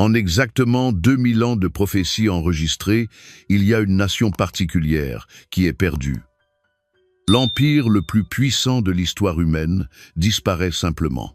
En exactement 2000 ans de prophéties enregistrées, il y a une nation particulière qui est perdue. L'empire le plus puissant de l'histoire humaine disparaît simplement.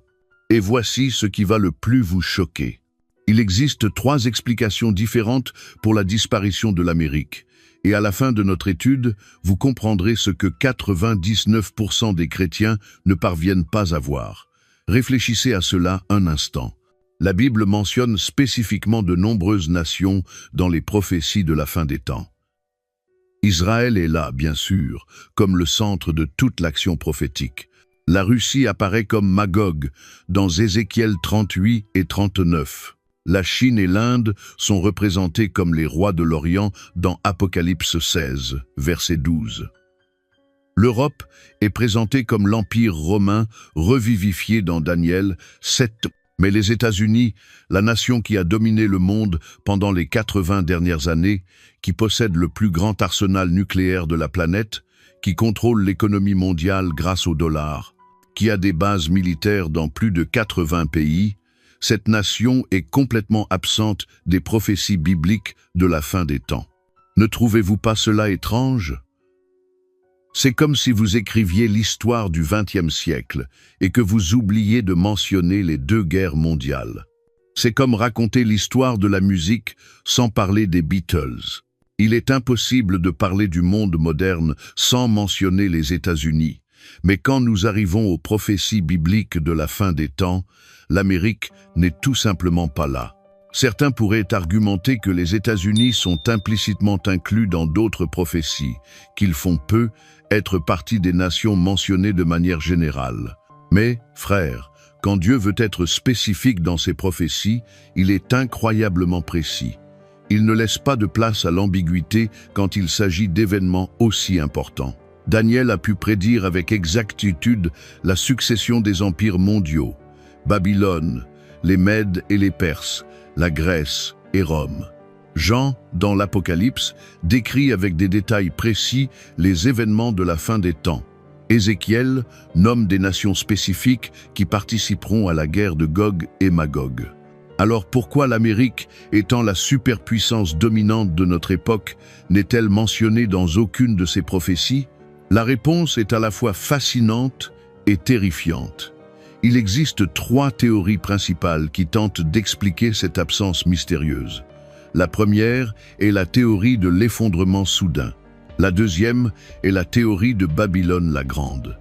Et voici ce qui va le plus vous choquer. Il existe 3 explications différentes pour la disparition de l'Amérique. Et à la fin de notre étude, vous comprendrez ce que 99% des chrétiens ne parviennent pas à voir. Réfléchissez à cela un instant. La Bible mentionne spécifiquement de nombreuses nations dans les prophéties de la fin des temps. Israël est là, bien sûr, comme le centre de toute l'action prophétique. La Russie apparaît comme Magog dans Ézéchiel 38 et 39. La Chine et l'Inde sont représentés comme les rois de l'Orient dans Apocalypse 16, verset 12. L'Europe est présentée comme l'Empire romain revivifié dans Daniel 7. Mais les États-Unis, la nation qui a dominé le monde pendant les 80 dernières années, qui possède le plus grand arsenal nucléaire de la planète, qui contrôle l'économie mondiale grâce au dollar, qui a des bases militaires dans plus de 80 pays, cette nation est complètement absente des prophéties bibliques de la fin des temps. Ne trouvez-vous pas cela étrange ? C'est comme si vous écriviez l'histoire du XXe siècle et que vous oubliez de mentionner les 2 guerres mondiales. C'est comme raconter l'histoire de la musique sans parler des Beatles. Il est impossible de parler du monde moderne sans mentionner les États-Unis. Mais quand nous arrivons aux prophéties bibliques de la fin des temps, l'Amérique n'est tout simplement pas là. Certains pourraient argumenter que les États-Unis sont implicitement inclus dans d'autres prophéties, qu'ils font peu être partie des nations mentionnées de manière générale. Mais, frères, quand Dieu veut être spécifique dans ses prophéties, il est incroyablement précis. Il ne laisse pas de place à l'ambiguïté quand il s'agit d'événements aussi importants. Daniel a pu prédire avec exactitude la succession des empires mondiaux, Babylone, les Mèdes et les Perses, la Grèce et Rome. Jean, dans l'Apocalypse, décrit avec des détails précis les événements de la fin des temps. Ézéchiel nomme des nations spécifiques qui participeront à la guerre de Gog et Magog. Alors pourquoi l'Amérique, étant la superpuissance dominante de notre époque, n'est-elle mentionnée dans aucune de ces prophéties ? La réponse est à la fois fascinante et terrifiante. Il existe 3 théories principales qui tentent d'expliquer cette absence mystérieuse. La première est la théorie de l'effondrement soudain. La deuxième est la théorie de Babylone la Grande.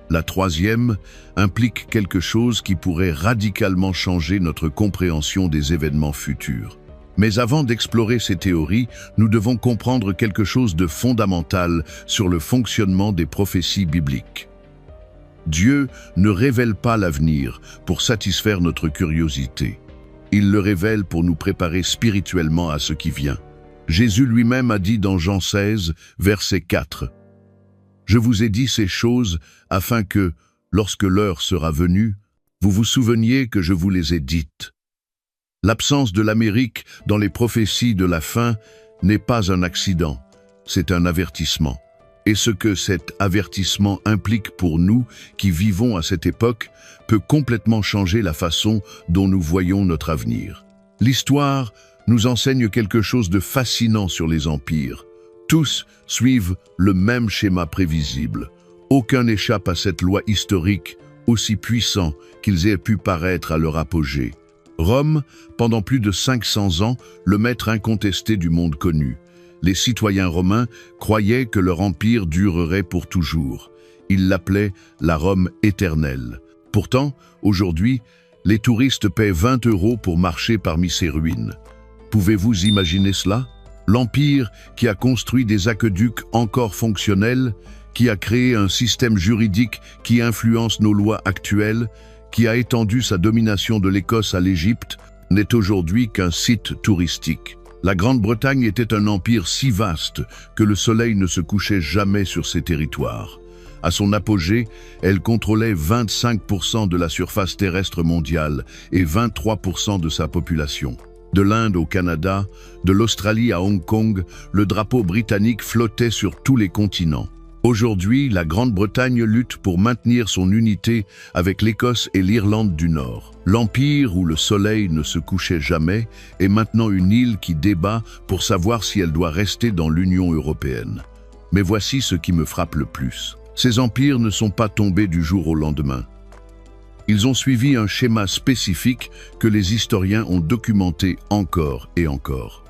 La troisième implique quelque chose qui pourrait radicalement changer notre compréhension des événements futurs. Mais avant d'explorer ces théories, nous devons comprendre quelque chose de fondamental sur le fonctionnement des prophéties bibliques. Dieu ne révèle pas l'avenir pour satisfaire notre curiosité. Il le révèle pour nous préparer spirituellement à ce qui vient. Jésus lui-même a dit dans Jean 16, verset 4, « Je vous ai dit ces choses afin que, lorsque l'heure sera venue, vous vous souveniez que je vous les ai dites. » L'absence de l'Amérique dans les prophéties de la fin n'est pas un accident, c'est un avertissement. Et ce que cet avertissement implique pour nous qui vivons à cette époque peut complètement changer la façon dont nous voyons notre avenir. L'histoire nous enseigne quelque chose de fascinant sur les empires. Tous suivent le même schéma prévisible. Aucun n'échappe à cette loi historique, aussi puissant qu'ils aient pu paraître à leur apogée. Rome, pendant plus de 500 ans, le maître incontesté du monde connu. Les citoyens romains croyaient que leur empire durerait pour toujours. Ils l'appelaient la Rome éternelle. Pourtant, aujourd'hui, les touristes paient 20 € pour marcher parmi ces ruines. Pouvez-vous imaginer cela? L'empire qui a construit des aqueducs encore fonctionnels, qui a créé un système juridique qui influence nos lois actuelles, qui a étendu sa domination de l'Écosse à l'Égypte, n'est aujourd'hui qu'un site touristique. La Grande-Bretagne était un empire si vaste que le soleil ne se couchait jamais sur ses territoires. À son apogée, elle contrôlait 25% de la surface terrestre mondiale et 23% de sa population. De l'Inde au Canada, de l'Australie à Hong Kong, le drapeau britannique flottait sur tous les continents. Aujourd'hui, la Grande-Bretagne lutte pour maintenir son unité avec l'Écosse et l'Irlande du Nord. L'Empire, où le soleil ne se couchait jamais, est maintenant une île qui débat pour savoir si elle doit rester dans l'Union européenne. Mais voici ce qui me frappe le plus. Ces empires ne sont pas tombés du jour au lendemain. Ils ont suivi un schéma spécifique que les historiens ont documenté encore et encore.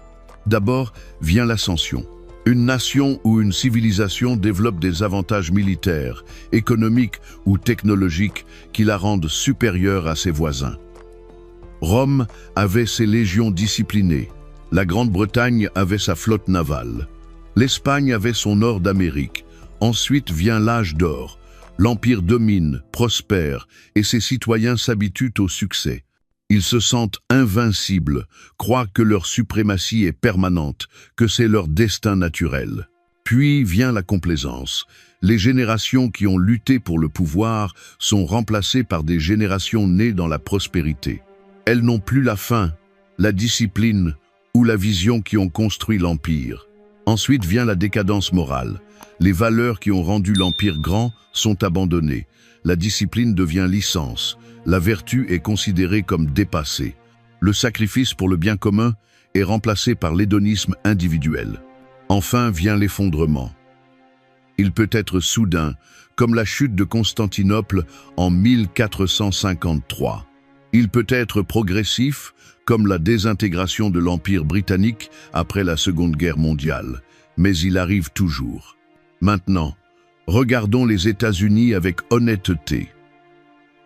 D'abord vient l'ascension. Une nation ou une civilisation développe des avantages militaires, économiques ou technologiques qui la rendent supérieure à ses voisins. Rome avait ses légions disciplinées. La Grande-Bretagne avait sa flotte navale. L'Espagne avait son nord d'Amérique. Ensuite vient l'âge d'or. L'Empire domine, prospère, et ses citoyens s'habituent au succès. Ils se sentent invincibles, croient que leur suprématie est permanente, que c'est leur destin naturel. Puis vient la complaisance. Les générations qui ont lutté pour le pouvoir sont remplacées par des générations nées dans la prospérité. Elles n'ont plus la faim, la discipline ou la vision qui ont construit l'Empire. Ensuite vient la décadence morale. Les valeurs qui ont rendu l'Empire grand sont abandonnées. La discipline devient licence. La vertu est considérée comme dépassée. Le sacrifice pour le bien commun est remplacé par l'hédonisme individuel. Enfin vient l'effondrement. Il peut être soudain, comme la chute de Constantinople en 1453. Il peut être progressif, comme la désintégration de l'Empire britannique après la Seconde Guerre mondiale. Mais il arrive toujours. Maintenant, regardons les États-Unis avec honnêteté.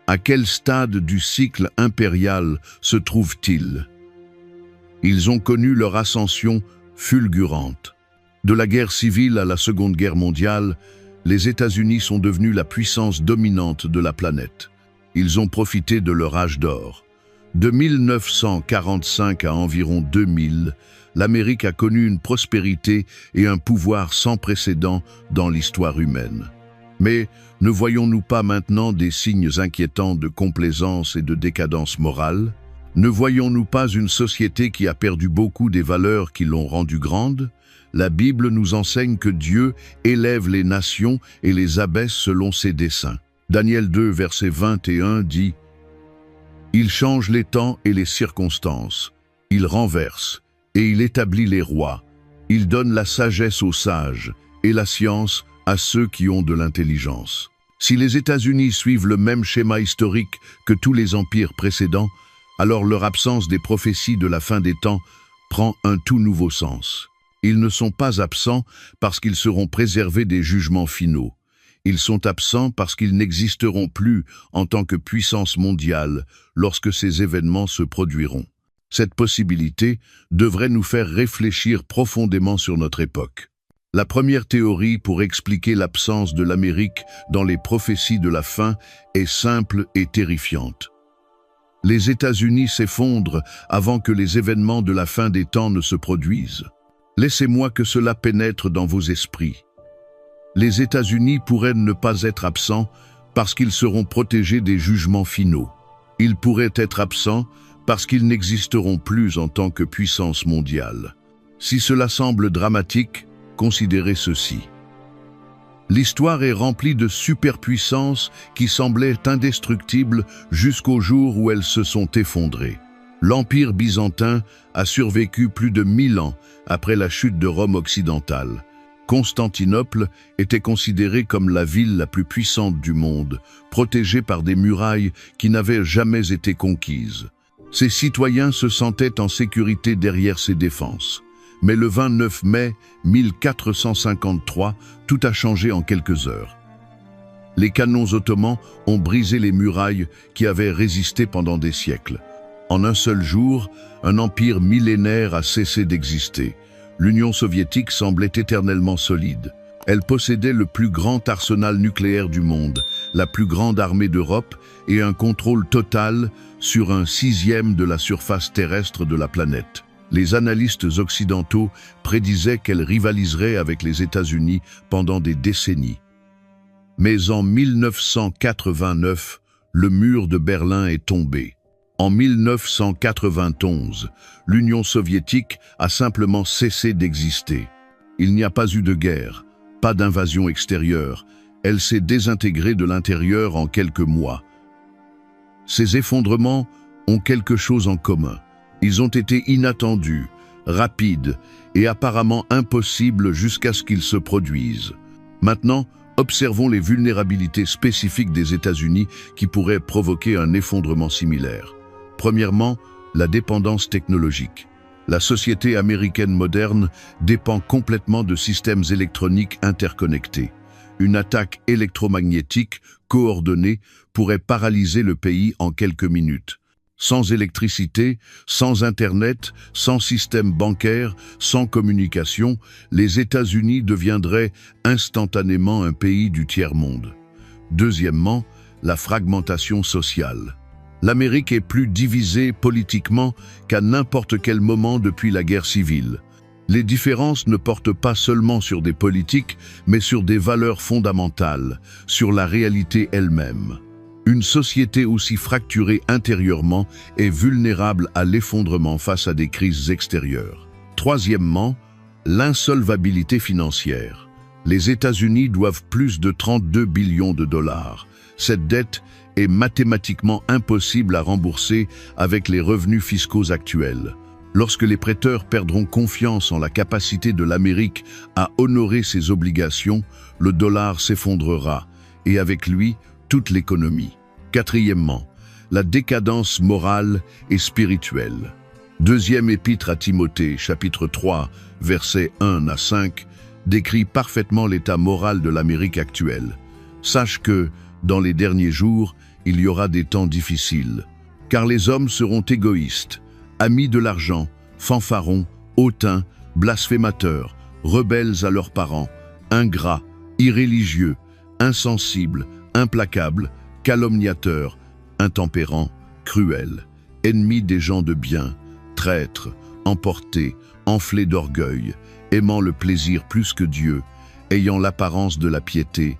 À quel stade du cycle impérial se trouvent-ils? Ils ont connu leur ascension fulgurante. De la guerre civile à la Seconde Guerre mondiale, les États-Unis sont devenus la puissance dominante de la planète. Ils ont profité de leur âge d'or. De 1945 à environ 2000, l'Amérique a connu une prospérité et un pouvoir sans précédent dans l'histoire humaine. Mais ne voyons-nous pas maintenant des signes inquiétants de complaisance et de décadence morale? Ne voyons-nous pas une société qui a perdu beaucoup des valeurs qui l'ont rendue grande? La Bible nous enseigne que Dieu élève les nations et les abaisse selon ses desseins. Daniel 2, verset 21 dit « Il change les temps et les circonstances, il renverse, et il établit les rois, il donne la sagesse aux sages et la science à ceux qui ont de l'intelligence. » Si les États-Unis suivent le même schéma historique que tous les empires précédents, alors leur absence des prophéties de la fin des temps prend un tout nouveau sens. Ils ne sont pas absents parce qu'ils seront préservés des jugements finaux. Ils sont absents parce qu'ils n'existeront plus en tant que puissance mondiale lorsque ces événements se produiront. Cette possibilité devrait nous faire réfléchir profondément sur notre époque. La première théorie pour expliquer l'absence de l'Amérique dans les prophéties de la fin est simple et terrifiante. Les États-Unis s'effondrent avant que les événements de la fin des temps ne se produisent. Laissez-moi que cela pénètre dans vos esprits. Les États-Unis pourraient ne pas être absents parce qu'ils seront protégés des jugements finaux. Ils pourraient être absents parce qu'ils n'existeront plus en tant que puissance mondiale. Si cela semble dramatique, considérez ceci. L'histoire est remplie de superpuissances qui semblaient indestructibles jusqu'au jour où elles se sont effondrées. L'Empire byzantin a survécu plus de 1000 ans après la chute de Rome occidentale. Constantinople était considérée comme la ville la plus puissante du monde, protégée par des murailles qui n'avaient jamais été conquises. Ses citoyens se sentaient en sécurité derrière ses défenses. Mais le 29 mai 1453, tout a changé en quelques heures. Les canons ottomans ont brisé les murailles qui avaient résisté pendant des siècles. En un seul jour, un empire millénaire a cessé d'exister. L'Union soviétique semblait éternellement solide. Elle possédait le plus grand arsenal nucléaire du monde, la plus grande armée d'Europe et un contrôle total sur 1/6 de la surface terrestre de la planète. Les analystes occidentaux prédisaient qu'elle rivaliserait avec les États-Unis pendant des décennies. Mais en 1989, le mur de Berlin est tombé. En 1991, l'Union soviétique a simplement cessé d'exister. Il n'y a pas eu de guerre, pas d'invasion extérieure. Elle s'est désintégrée de l'intérieur en quelques mois. Ces effondrements ont quelque chose en commun. Ils ont été inattendus, rapides et apparemment impossibles jusqu'à ce qu'ils se produisent. Maintenant, observons les vulnérabilités spécifiques des États-Unis qui pourraient provoquer un effondrement similaire. Premièrement, la dépendance technologique. La société américaine moderne dépend complètement de systèmes électroniques interconnectés. Une attaque électromagnétique coordonnée pourrait paralyser le pays en quelques minutes. Sans électricité, sans Internet, sans système bancaire, sans communication, les États-Unis deviendraient instantanément un pays du tiers-monde. Deuxièmement, la fragmentation sociale. L'Amérique est plus divisée politiquement qu'à n'importe quel moment depuis la guerre civile. Les différences ne portent pas seulement sur des politiques, mais sur des valeurs fondamentales, sur la réalité elle-même. Une société aussi fracturée intérieurement est vulnérable à l'effondrement face à des crises extérieures. Troisièmement, l'insolvabilité financière. Les États-Unis doivent plus de 32 billions de dollars. Cette dette est mathématiquement impossible à rembourser avec les revenus fiscaux actuels. Lorsque les prêteurs perdront confiance en la capacité de l'Amérique à honorer ses obligations, le dollar s'effondrera, et avec lui, toute l'économie. Quatrièmement, la décadence morale et spirituelle. Deuxième épître à Timothée, chapitre 3, versets 1 à 5, décrit parfaitement l'état moral de l'Amérique actuelle. Sache que, dans les derniers jours, il y aura des temps difficiles, car les hommes seront égoïstes, amis de l'argent, fanfarons, hautains, blasphémateurs, rebelles à leurs parents, ingrats, irréligieux, insensibles, implacables, calomniateurs, intempérants, cruels, ennemis des gens de bien, traîtres, emportés, enflés d'orgueil, aimant le plaisir plus que Dieu, ayant l'apparence de la piété,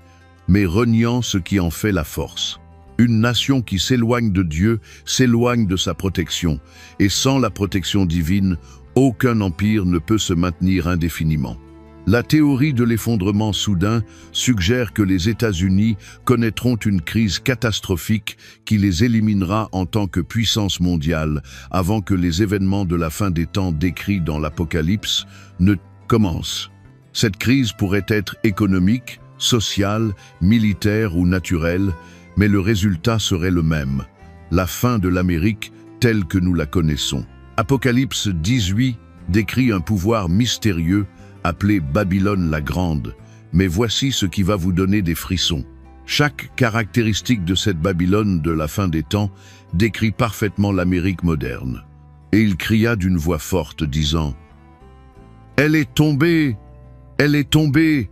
mais reniant ce qui en fait la force. Une nation qui s'éloigne de Dieu s'éloigne de sa protection, et sans la protection divine, aucun empire ne peut se maintenir indéfiniment. La théorie de l'effondrement soudain suggère que les États-Unis connaîtront une crise catastrophique qui les éliminera en tant que puissance mondiale avant que les événements de la fin des temps décrits dans l'Apocalypse ne commencent. Cette crise pourrait être économique, sociale, militaire ou naturelle, mais le résultat serait le même, la fin de l'Amérique telle que nous la connaissons. Apocalypse 18 décrit un pouvoir mystérieux appelé Babylone la Grande, mais voici ce qui va vous donner des frissons. Chaque caractéristique de cette Babylone de la fin des temps décrit parfaitement l'Amérique moderne. Et il cria d'une voix forte, disant « Elle est tombée! Elle est tombée!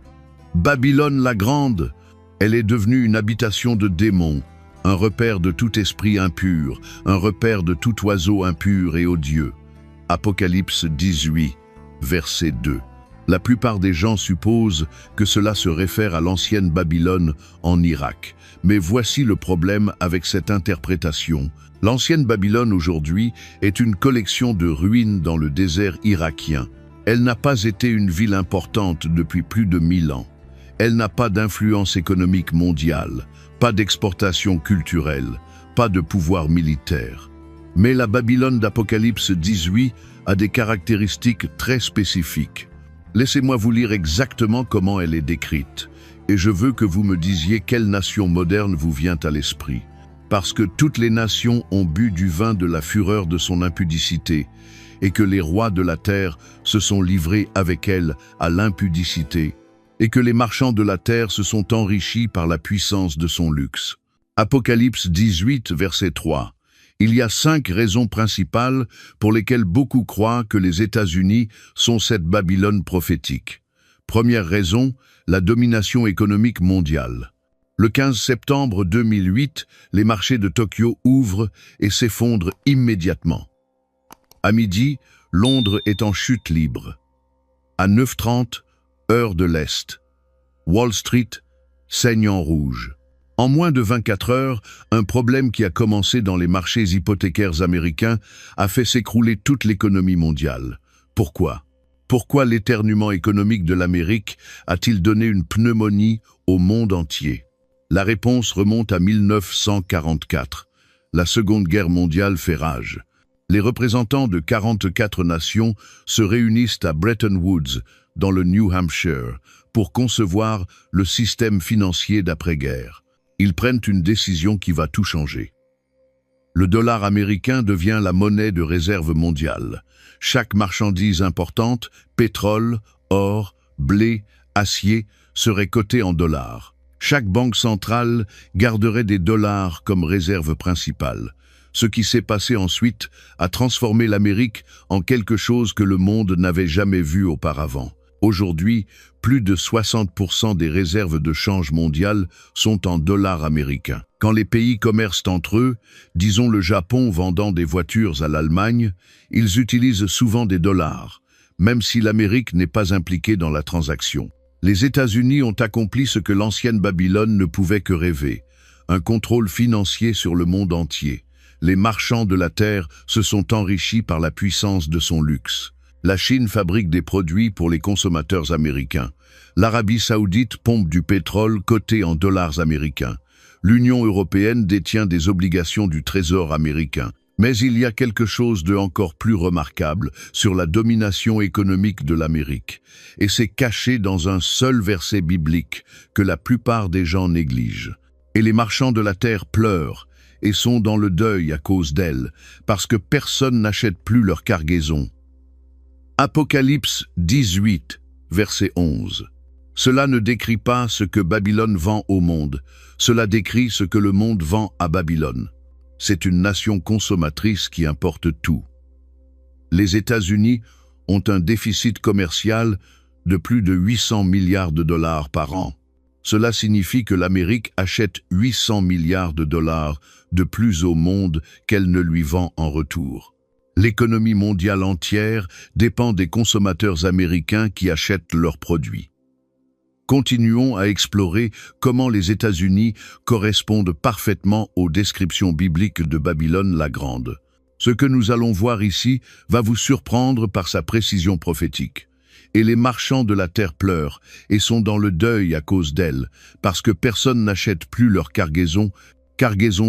Babylone la Grande! Elle est devenue une habitation de démons, un repère de tout esprit impur, un repère de tout oiseau impur et odieux. » Apocalypse 18, verset 2. La plupart des gens supposent que cela se réfère à l'ancienne Babylone en Irak. Mais voici le problème avec cette interprétation. L'ancienne Babylone aujourd'hui est une collection de ruines dans le désert irakien. Elle n'a pas été une ville importante depuis plus de 1000 ans. Elle n'a pas d'influence économique mondiale, pas d'exportation culturelle, pas de pouvoir militaire. Mais la Babylone d'Apocalypse 18 a des caractéristiques très spécifiques. Laissez-moi vous lire exactement comment elle est décrite, et je veux que vous me disiez quelle nation moderne vous vient à l'esprit. Parce que toutes les nations ont bu du vin de la fureur de son impudicité, et que les rois de la terre se sont livrés avec elle à l'impudicité, et que les marchands de la terre se sont enrichis par la puissance de son luxe. Apocalypse 18, verset 3. Il y a 5 raisons principales pour lesquelles beaucoup croient que les États-Unis sont cette Babylone prophétique. Première raison, la domination économique mondiale. Le 15 septembre 2008, les marchés de Tokyo ouvrent et s'effondrent immédiatement. À midi, Londres est en chute libre. À 9h30, heure de l'Est, Wall Street saigne en rouge. En moins de 24 heures, un problème qui a commencé dans les marchés hypothécaires américains a fait s'écrouler toute l'économie mondiale. Pourquoi? Pourquoi l'éternuement économique de l'Amérique a-t-il donné une pneumonie au monde entier? La réponse remonte à 1944. La Seconde Guerre mondiale fait rage. Les représentants de 44 nations se réunissent à Bretton Woods, dans le New Hampshire, pour concevoir le système financier d'après-guerre. Ils prennent une décision qui va tout changer. Le dollar américain devient la monnaie de réserve mondiale. Chaque marchandise importante, pétrole, or, blé, acier, serait cotée en dollars. Chaque banque centrale garderait des dollars comme réserve principale. Ce qui s'est passé ensuite a transformé l'Amérique en quelque chose que le monde n'avait jamais vu auparavant. Aujourd'hui, plus de 60% des réserves de change mondiales sont en dollars américains. Quand les pays commercent entre eux, disons le Japon vendant des voitures à l'Allemagne, ils utilisent souvent des dollars, même si l'Amérique n'est pas impliquée dans la transaction. Les États-Unis ont accompli ce que l'ancienne Babylone ne pouvait que rêver, un contrôle financier sur le monde entier. Les marchands de la terre se sont enrichis par la puissance de son luxe. La Chine fabrique des produits pour les consommateurs américains. L'Arabie saoudite pompe du pétrole coté en dollars américains. L'Union européenne détient des obligations du Trésor américain. Mais il y a quelque chose de encore plus remarquable sur la domination économique de l'Amérique. Et c'est caché dans un seul verset biblique que la plupart des gens négligent. Et les marchands de la terre pleurent et sont dans le deuil à cause d'elle, parce que personne n'achète plus leur cargaison. Apocalypse 18, verset 11. Cela ne décrit pas ce que Babylone vend au monde, cela décrit ce que le monde vend à Babylone. C'est une nation consommatrice qui importe tout. Les États-Unis ont un déficit commercial de plus de 800 milliards de dollars par an. Cela signifie que l'Amérique achète 800 milliards de dollars de plus au monde qu'elle ne lui vend en retour. L'économie mondiale entière dépend des consommateurs américains qui achètent leurs produits. Continuons à explorer comment les États-Unis correspondent parfaitement aux descriptions bibliques de Babylone la Grande. Ce que nous allons voir ici va vous surprendre par sa précision prophétique. Et les marchands de la terre pleurent et sont dans le deuil à cause d'elle, parce que personne n'achète plus leur cargaison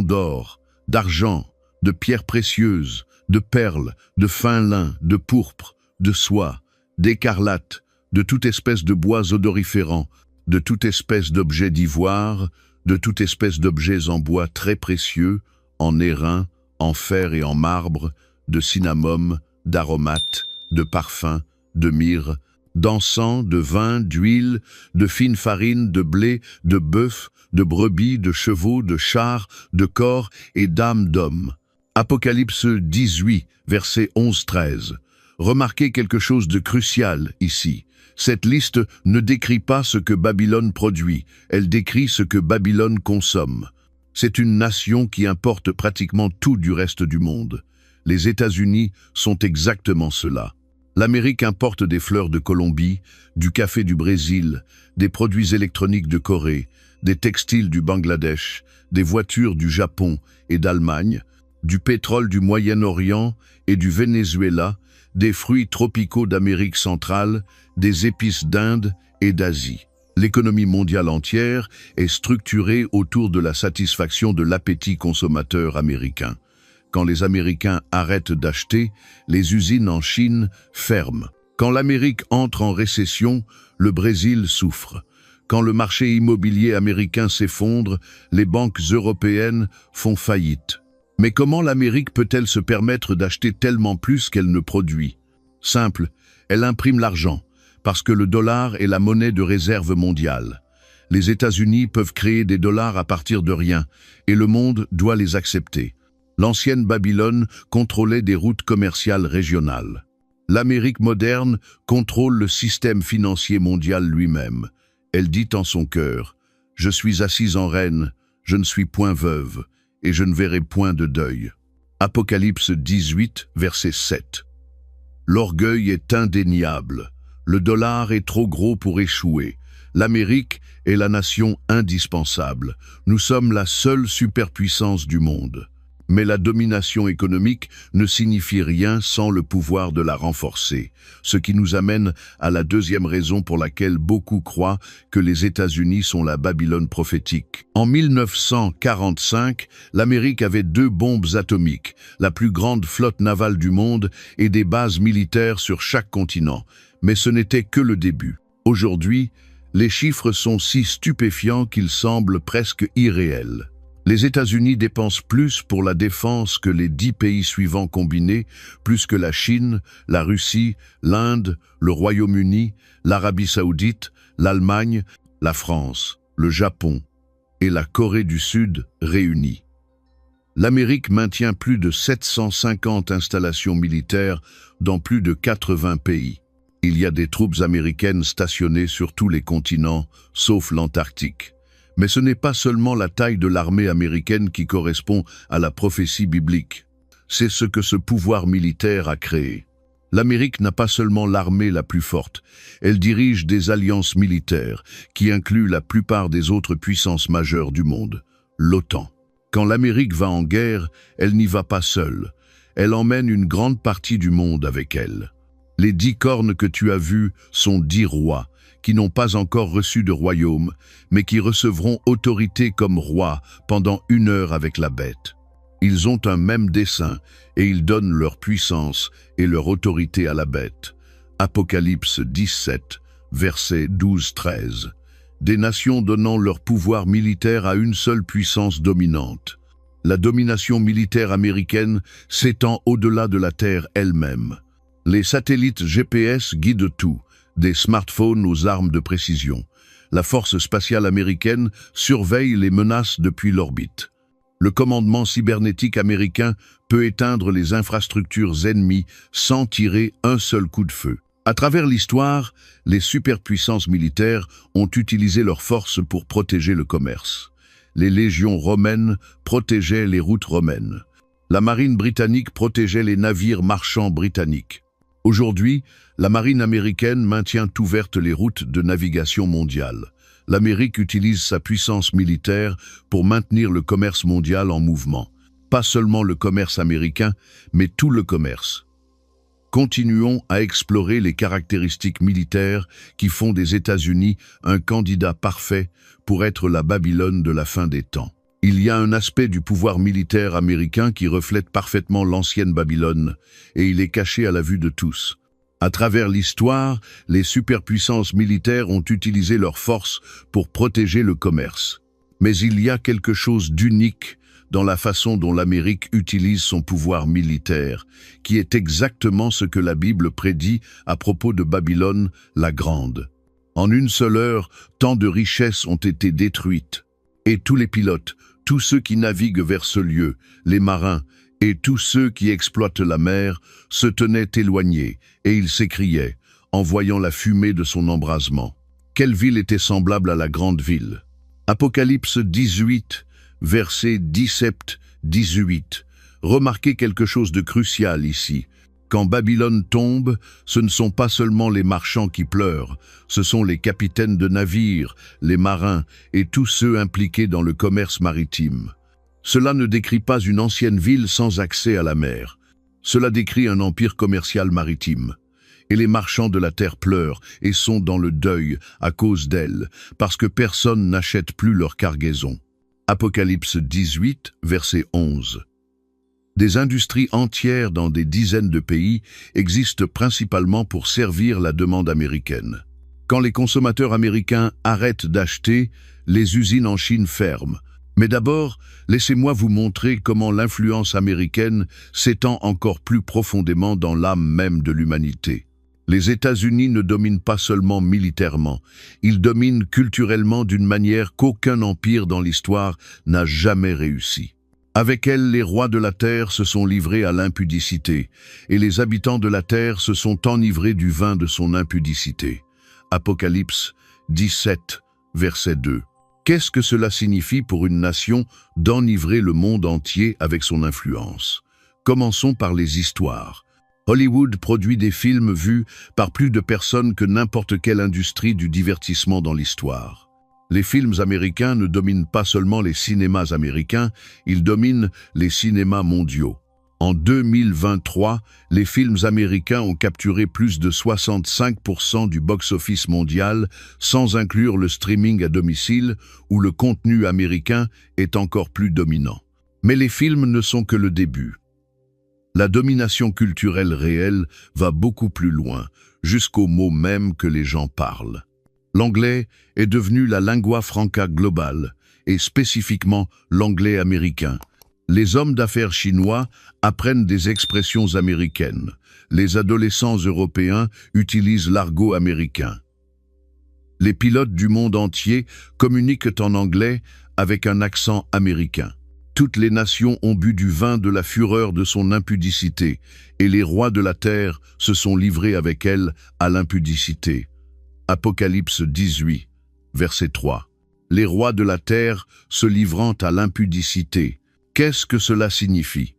d'or, d'argent, de pierres précieuses, de perles, de fin lin, de pourpre, de soie, d'écarlate, de toute espèce de bois odoriférants, de toute espèce d'objets d'ivoire, de toute espèce d'objets en bois très précieux, en airain, en fer et en marbre, de cinnamome, d'aromates, de parfums, de myrrhe, d'encens, de vin, d'huile, de fine farine, de blé, de bœuf, de brebis, de chevaux, de chars, de corps et d'âmes d'hommes. Apocalypse 18, versets 11-13. Remarquez quelque chose de crucial ici. Cette liste ne décrit pas ce que Babylone produit, elle décrit ce que Babylone consomme. C'est une nation qui importe pratiquement tout du reste du monde. Les États-Unis sont exactement cela. L'Amérique importe des fleurs de Colombie, du café du Brésil, des produits électroniques de Corée, des textiles du Bangladesh, des voitures du Japon et d'Allemagne, du pétrole du Moyen-Orient et du Venezuela, des fruits tropicaux d'Amérique centrale, des épices d'Inde et d'Asie. L'économie mondiale entière est structurée autour de la satisfaction de l'appétit consommateur américain. Quand les Américains arrêtent d'acheter, les usines en Chine ferment. Quand l'Amérique entre en récession, le Brésil souffre. Quand le marché immobilier américain s'effondre, les banques européennes font faillite. Mais comment l'Amérique peut-elle se permettre d'acheter tellement plus qu'elle ne produit? Simple, elle imprime l'argent, parce que le dollar est la monnaie de réserve mondiale. Les États-Unis peuvent créer des dollars à partir de rien, et le monde doit les accepter. L'ancienne Babylone contrôlait des routes commerciales régionales. L'Amérique moderne contrôle le système financier mondial lui-même. Elle dit en son cœur, « Je suis assise en reine, je ne suis point veuve, et je ne verrai point de deuil. » Apocalypse 18, verset 7. L'orgueil est indéniable. Le dollar est trop gros pour échouer. L'Amérique est la nation indispensable. Nous sommes la seule superpuissance du monde. Mais la domination économique ne signifie rien sans le pouvoir de la renforcer, ce qui nous amène à la deuxième raison pour laquelle beaucoup croient que les États-Unis sont la Babylone prophétique. En 1945, l'Amérique avait 2 bombes atomiques, la plus grande flotte navale du monde et des bases militaires sur chaque continent. Mais ce n'était que le début. Aujourd'hui, les chiffres sont si stupéfiants qu'ils semblent presque irréels. Les États-Unis dépensent plus pour la défense que les 10 pays suivants combinés, plus que la Chine, la Russie, l'Inde, le Royaume-Uni, l'Arabie Saoudite, l'Allemagne, la France, le Japon et la Corée du Sud réunis. L'Amérique maintient plus de 750 installations militaires dans plus de 80 pays. Il y a des troupes américaines stationnées sur tous les continents, sauf l'Antarctique. Mais ce n'est pas seulement la taille de l'armée américaine qui correspond à la prophétie biblique. C'est ce que ce pouvoir militaire a créé. L'Amérique n'a pas seulement l'armée la plus forte, elle dirige des alliances militaires qui incluent la plupart des autres puissances majeures du monde, l'OTAN. Quand l'Amérique va en guerre, elle n'y va pas seule. Elle emmène une grande partie du monde avec elle. Les 10 cornes que tu as vues sont 10 rois, qui n'ont pas encore reçu de royaume, mais qui recevront autorité comme rois pendant 1 heure avec la bête. Ils ont un même dessein, et ils donnent leur puissance et leur autorité à la bête. Apocalypse 17, versets 12-13. Des nations donnant leur pouvoir militaire à une seule puissance dominante. La domination militaire américaine s'étend au-delà de la Terre elle-même. Les satellites GPS guident tout, des smartphones aux armes de précision. La force spatiale américaine surveille les menaces depuis l'orbite. Le commandement cybernétique américain peut éteindre les infrastructures ennemies sans tirer un seul coup de feu. À travers l'histoire, les superpuissances militaires ont utilisé leurs forces pour protéger le commerce. Les légions romaines protégeaient les routes romaines. La marine britannique protégeait les navires marchands britanniques. Aujourd'hui, la marine américaine maintient ouvertes les routes de navigation mondiale. L'Amérique utilise sa puissance militaire pour maintenir le commerce mondial en mouvement. Pas seulement le commerce américain, mais tout le commerce. Continuons à explorer les caractéristiques militaires qui font des États-Unis un candidat parfait pour être la Babylone de la fin des temps. Il y a un aspect du pouvoir militaire américain qui reflète parfaitement l'ancienne Babylone, et il est caché à la vue de tous. À travers l'histoire, les superpuissances militaires ont utilisé leurs forces pour protéger le commerce. Mais il y a quelque chose d'unique dans la façon dont l'Amérique utilise son pouvoir militaire, qui est exactement ce que la Bible prédit à propos de Babylone la Grande. En une seule heure, tant de richesses ont été détruites. Et tous les pilotes, tous ceux qui naviguent vers ce lieu, les marins et tous ceux qui exploitent la mer, se tenaient éloignés, et ils s'écriaient, en voyant la fumée de son embrasement. Quelle ville était semblable à la grande ville? Apocalypse 18, versets 17-18. Remarquez quelque chose de crucial ici. Quand Babylone tombe, ce ne sont pas seulement les marchands qui pleurent, ce sont les capitaines de navires, les marins et tous ceux impliqués dans le commerce maritime. Cela ne décrit pas une ancienne ville sans accès à la mer. Cela décrit un empire commercial maritime. Et les marchands de la terre pleurent et sont dans le deuil à cause d'elle, parce que personne n'achète plus leur cargaison. Apocalypse 18, verset 11. Des industries entières dans des dizaines de pays existent principalement pour servir la demande américaine. Quand les consommateurs américains arrêtent d'acheter, les usines en Chine ferment. Mais d'abord, laissez-moi vous montrer comment l'influence américaine s'étend encore plus profondément dans l'âme même de l'humanité. Les États-Unis ne dominent pas seulement militairement, ils dominent culturellement d'une manière qu'aucun empire dans l'histoire n'a jamais réussi. Avec elle, les rois de la terre se sont livrés à l'impudicité, et les habitants de la terre se sont enivrés du vin de son impudicité. Apocalypse 17, verset 2. Qu'est-ce que cela signifie pour une nation d'enivrer le monde entier avec son influence? Commençons par les histoires. Hollywood produit des films vus par plus de personnes que n'importe quelle industrie du divertissement dans l'histoire. Les films américains ne dominent pas seulement les cinémas américains, ils dominent les cinémas mondiaux. En 2023, les films américains ont capturé plus de 65% du box-office mondial, sans inclure le streaming à domicile, où le contenu américain est encore plus dominant. Mais les films ne sont que le début. La domination culturelle réelle va beaucoup plus loin, jusqu'aux mots même que les gens parlent. L'anglais est devenu la lingua franca globale, et spécifiquement l'anglais américain. Les hommes d'affaires chinois apprennent des expressions américaines. Les adolescents européens utilisent l'argot américain. Les pilotes du monde entier communiquent en anglais avec un accent américain. Toutes les nations ont bu du vin de la fureur de son impudicité, et les rois de la terre se sont livrés avec elle à l'impudicité. Apocalypse 18, verset 3. Les rois de la terre se livrant à l'impudicité. Qu'est-ce que cela signifie?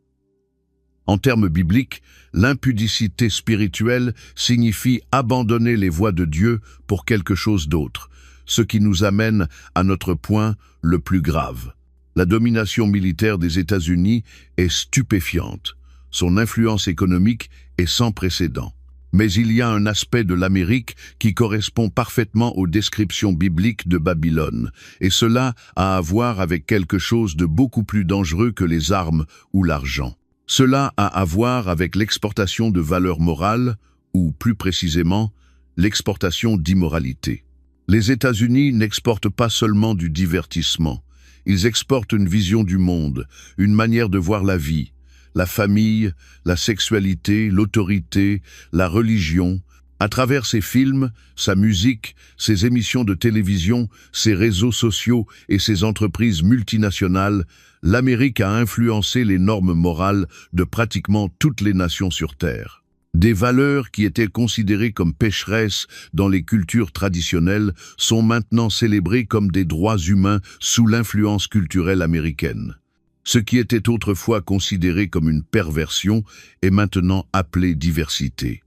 En termes bibliques, l'impudicité spirituelle signifie abandonner les voies de Dieu pour quelque chose d'autre, ce qui nous amène à notre point le plus grave. La domination militaire des États-Unis est stupéfiante. Son influence économique est sans précédent. Mais il y a un aspect de l'Amérique qui correspond parfaitement aux descriptions bibliques de Babylone, et cela a à voir avec quelque chose de beaucoup plus dangereux que les armes ou l'argent. Cela a à voir avec l'exportation de valeurs morales, ou plus précisément, l'exportation d'immoralité. Les États-Unis n'exportent pas seulement du divertissement, ils exportent une vision du monde, une manière de voir la vie, la famille, la sexualité, l'autorité, la religion. À travers ses films, sa musique, ses émissions de télévision, ses réseaux sociaux et ses entreprises multinationales, l'Amérique a influencé les normes morales de pratiquement toutes les nations sur Terre. Des valeurs qui étaient considérées comme pécheresses dans les cultures traditionnelles sont maintenant célébrées comme des droits humains sous l'influence culturelle américaine. Ce qui était autrefois considéré comme une perversion est maintenant appelé diversité.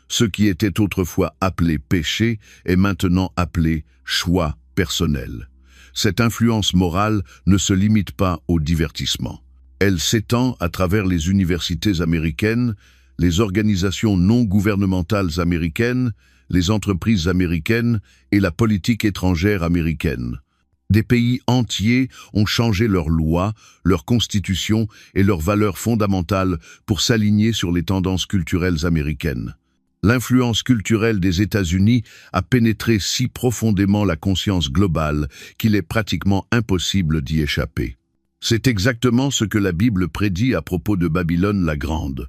Ce qui était autrefois appelé péché est maintenant appelé choix personnel. Cette influence morale ne se limite pas au divertissement. Elle s'étend à travers les universités américaines, les organisations non gouvernementales américaines, les entreprises américaines et la politique étrangère américaine. Des pays entiers ont changé leurs lois, leurs constitutions et leurs valeurs fondamentales pour s'aligner sur les tendances culturelles américaines. L'influence culturelle des États-Unis a pénétré si profondément la conscience globale qu'il est pratiquement impossible d'y échapper. C'est exactement ce que la Bible prédit à propos de Babylone la Grande.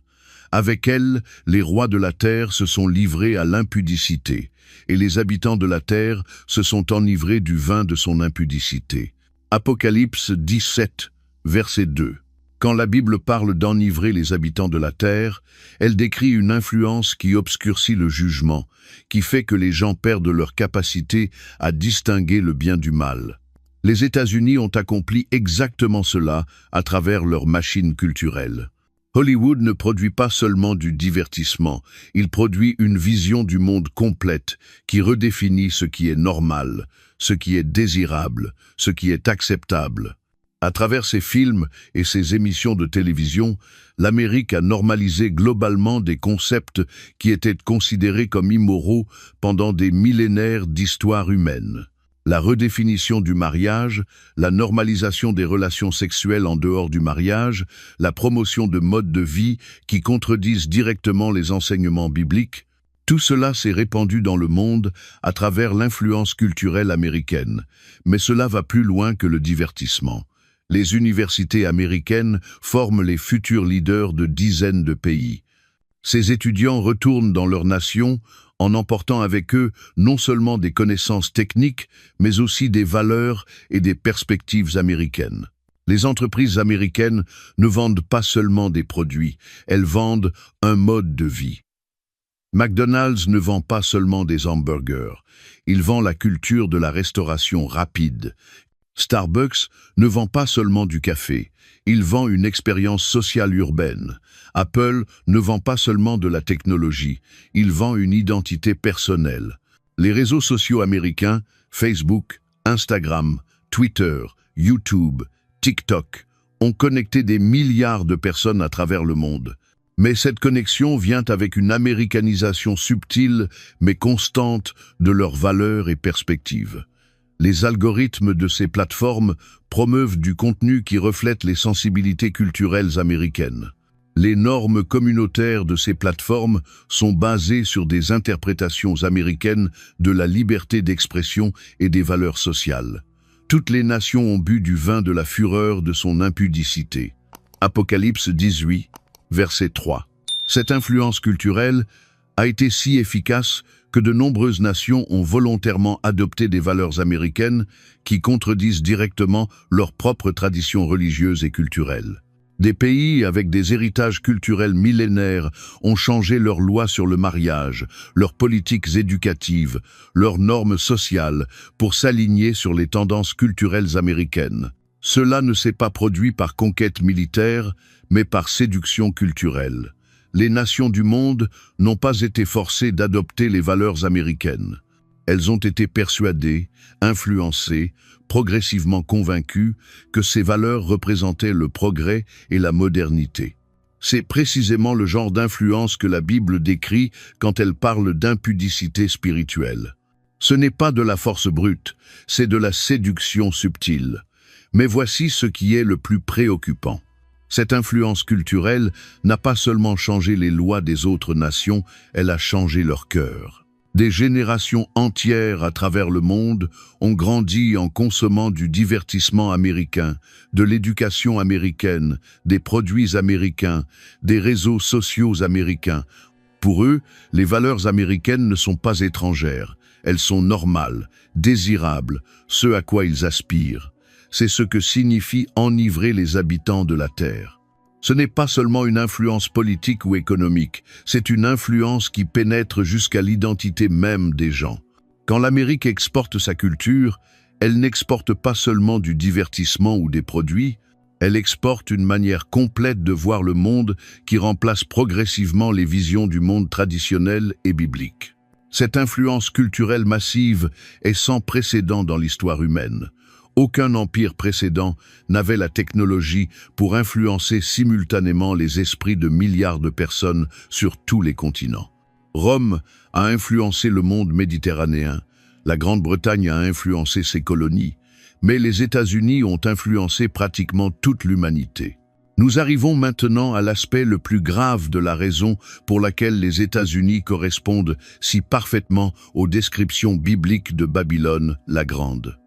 Avec elle, les rois de la terre se sont livrés à l'impudicité, et les habitants de la terre se sont enivrés du vin de son impudicité. Apocalypse 17, verset 2. Quand la Bible parle d'enivrer les habitants de la terre, elle décrit une influence qui obscurcit le jugement, qui fait que les gens perdent leur capacité à distinguer le bien du mal. Les États-Unis ont accompli exactement cela à travers leur machine culturelle. Hollywood ne produit pas seulement du divertissement, il produit une vision du monde complète qui redéfinit ce qui est normal, ce qui est désirable, ce qui est acceptable. À travers ses films et ses émissions de télévision, l'Amérique a normalisé globalement des concepts qui étaient considérés comme immoraux pendant des millénaires d'histoire humaine. La redéfinition du mariage, la normalisation des relations sexuelles en dehors du mariage, la promotion de modes de vie qui contredisent directement les enseignements bibliques, tout cela s'est répandu dans le monde à travers l'influence culturelle américaine. Mais cela va plus loin que le divertissement. Les universités américaines forment les futurs leaders de dizaines de pays. Ces étudiants retournent dans leur nation en emportant avec eux non seulement des connaissances techniques, mais aussi des valeurs et des perspectives américaines. Les entreprises américaines ne vendent pas seulement des produits, elles vendent un mode de vie. McDonald's ne vend pas seulement des hamburgers, il vend la culture de la restauration rapide. Starbucks ne vend pas seulement du café, il vend une expérience sociale urbaine. Apple ne vend pas seulement de la technologie, il vend une identité personnelle. Les réseaux sociaux américains, Facebook, Instagram, Twitter, YouTube, TikTok ont connecté des milliards de personnes à travers le monde. Mais cette connexion vient avec une américanisation subtile mais constante de leurs valeurs et perspectives. Les algorithmes de ces plateformes promeuvent du contenu qui reflète les sensibilités culturelles américaines. Les normes communautaires de ces plateformes sont basées sur des interprétations américaines de la liberté d'expression et des valeurs sociales. Toutes les nations ont bu du vin de la fureur de son impudicité. Apocalypse 18, verset 3. Cette influence culturelle a été si efficace que de nombreuses nations ont volontairement adopté des valeurs américaines qui contredisent directement leurs propres traditions religieuses et culturelles. Des pays avec des héritages culturels millénaires ont changé leurs lois sur le mariage, leurs politiques éducatives, leurs normes sociales pour s'aligner sur les tendances culturelles américaines. Cela ne s'est pas produit par conquête militaire, mais par séduction culturelle. Les nations du monde n'ont pas été forcées d'adopter les valeurs américaines. Elles ont été persuadées, influencées, progressivement convaincues que ces valeurs représentaient le progrès et la modernité. C'est précisément le genre d'influence que la Bible décrit quand elle parle d'impudicité spirituelle. Ce n'est pas de la force brute, c'est de la séduction subtile. Mais voici ce qui est le plus préoccupant. Cette influence culturelle n'a pas seulement changé les lois des autres nations, elle a changé leur cœur. Des générations entières à travers le monde ont grandi en consommant du divertissement américain, de l'éducation américaine, des produits américains, des réseaux sociaux américains. Pour eux, les valeurs américaines ne sont pas étrangères, elles sont normales, désirables, ce à quoi ils aspirent. C'est ce que signifie enivrer les habitants de la Terre. Ce n'est pas seulement une influence politique ou économique, c'est une influence qui pénètre jusqu'à l'identité même des gens. Quand l'Amérique exporte sa culture, elle n'exporte pas seulement du divertissement ou des produits, elle exporte une manière complète de voir le monde qui remplace progressivement les visions du monde traditionnel et biblique. Cette influence culturelle massive est sans précédent dans l'histoire humaine. Aucun empire précédent n'avait la technologie pour influencer simultanément les esprits de milliards de personnes sur tous les continents. Rome a influencé le monde méditerranéen, la Grande-Bretagne a influencé ses colonies, mais les États-Unis ont influencé pratiquement toute l'humanité. Nous arrivons maintenant à l'aspect le plus grave de la raison pour laquelle les États-Unis correspondent si parfaitement aux descriptions bibliques de Babylone la Grande.